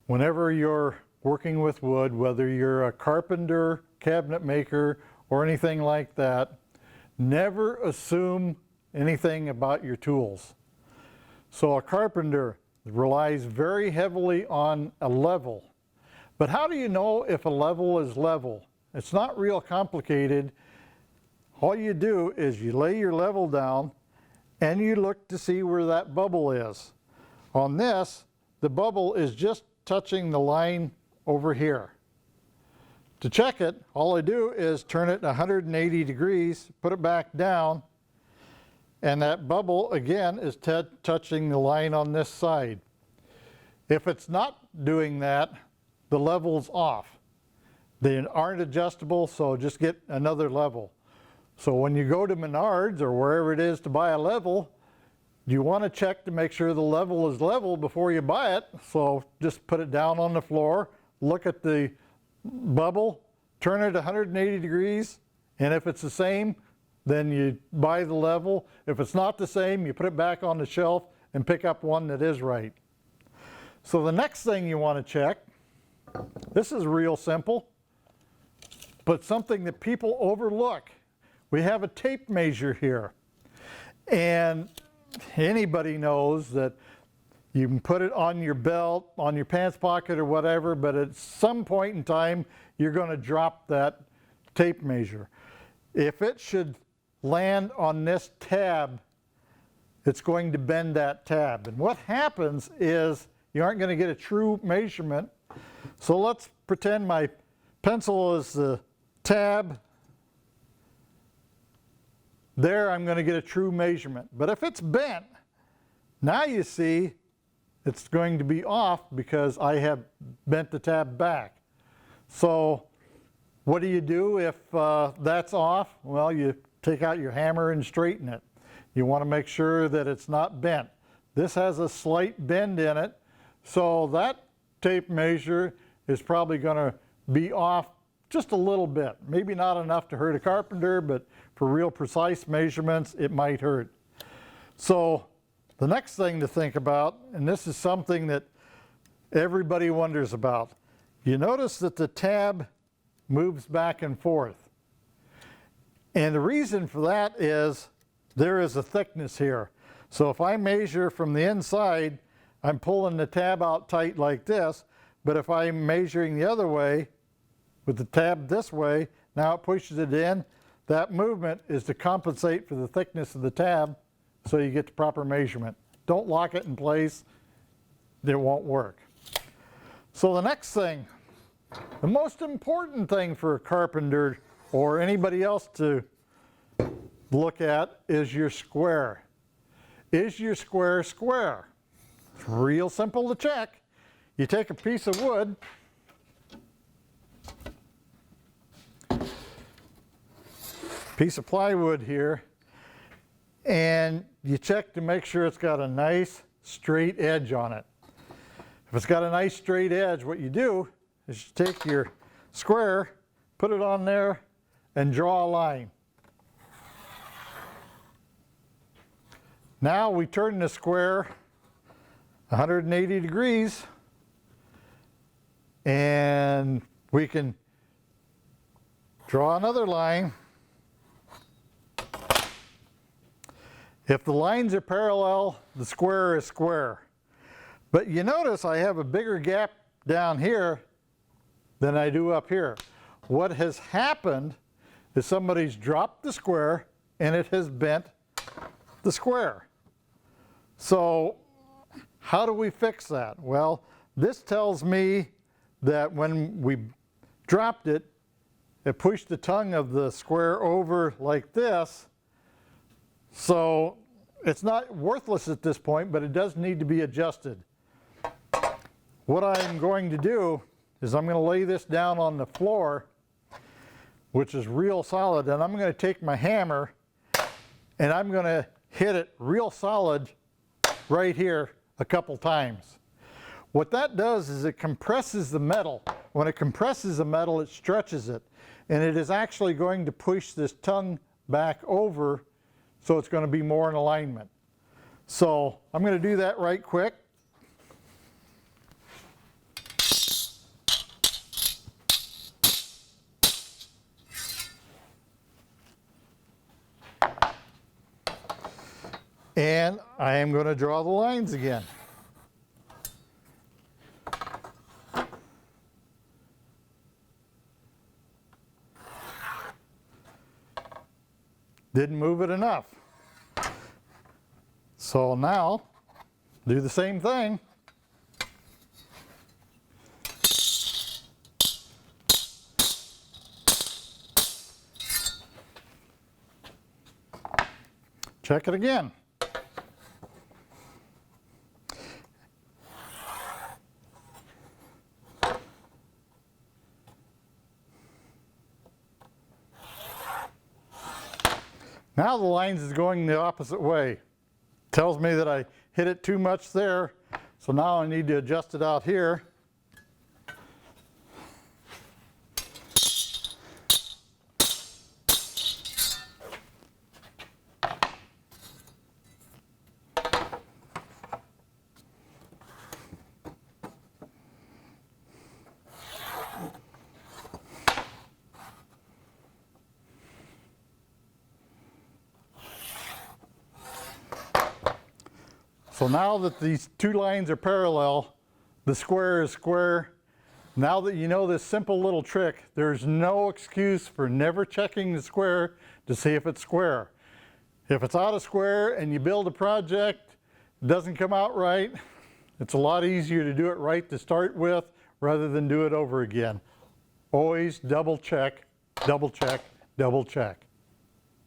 whenever you're working with wood, whether you're a carpenter, cabinet maker, or anything like that, never assume anything about your tools. So a carpenter relies very heavily on a level. But how do you know if a level is level? It's not real complicated. All you do is you lay your level down and you look to see where that bubble is. On this, the bubble is just touching the line over here. To check it, all I do is turn it 180 degrees, put it back down, and that bubble again is touching the line on this side. If it's not doing that, the level's off. They aren't adjustable, so just get another level. So when you go to Menards or wherever it is to buy a level, you want to check to make sure the level is level before you buy it. So just put it down on the floor, look at the bubble, turn it 180 degrees, and if it's the same, then you buy the level. If it's not the same, you put it back on the shelf and pick up one that is right. So the next thing you want to check, this is real simple, but something that people overlook. We have a tape measure here, and anybody knows that you can put it on your belt, on your pants pocket or whatever, but at some point in time you're going to drop that tape measure. If it should land on this tab, it's going to bend that tab. And what happens is you aren't going to get a true measurement. So let's pretend my pencil is the tab. There I'm going to get a true measurement. But if it's bent, now you see it's going to be off because I have bent the tab back. So what do you do if that's off? Well, you take out your hammer and straighten it. You want to make sure that it's not bent. This has a slight bend in it, so that tape measure is probably going to be off just a little bit. Maybe not enough to hurt a carpenter, but for real precise measurements, it might hurt. So the next thing to think about, and this is something that everybody wonders about, you notice that the tab moves back and forth. And the reason for that is there is a thickness here. So if I measure from the inside, I'm pulling the tab out tight like this, but if I'm measuring the other way, with the tab this way, now it pushes it in. That movement is to compensate for the thickness of the tab so you get the proper measurement. Don't lock it in place, it won't work. So the next thing, the most important thing for a carpenter or anybody else to look at is your square. Is your square square? It's real simple to check. You take a piece of wood, piece of plywood here, and you check to make sure it's got a nice straight edge on it. If it's got a nice straight edge, what you do is you take your square, put it on there, and draw a line. Now we turn the square 180 degrees, and we can draw another line. If the lines are parallel, the square is square. But you notice I have a bigger gap down here than I do up here. What has happened is somebody's dropped the square and it has bent the square. So how do we fix that? Well, this tells me that when we dropped it, it pushed the tongue of the square over like this. So it's not worthless at this point, but it does need to be adjusted. What I'm going to do is I'm going to lay this down on the floor, which is real solid, and I'm going to take my hammer and I'm going to hit it real solid right here a couple times. What that does is it compresses the metal. When it compresses the metal, it stretches it, and it is actually going to push this tongue back over, so it's going to be more in alignment. So I'm going to do that right quick. And I am going to draw the lines again. Didn't move it enough. So now, do the same thing. Check it again. Now the lines is going the opposite way. Tells me that I hit it too much there, so now I need to adjust it out here. So now that these two lines are parallel, the square is square. Now that you know this simple little trick, there's no excuse for never checking the square to see if it's square. If it's out of square and you build a project, it doesn't come out right, it's a lot easier to do it right to start with rather than do it over again. Always double check, double check, double check.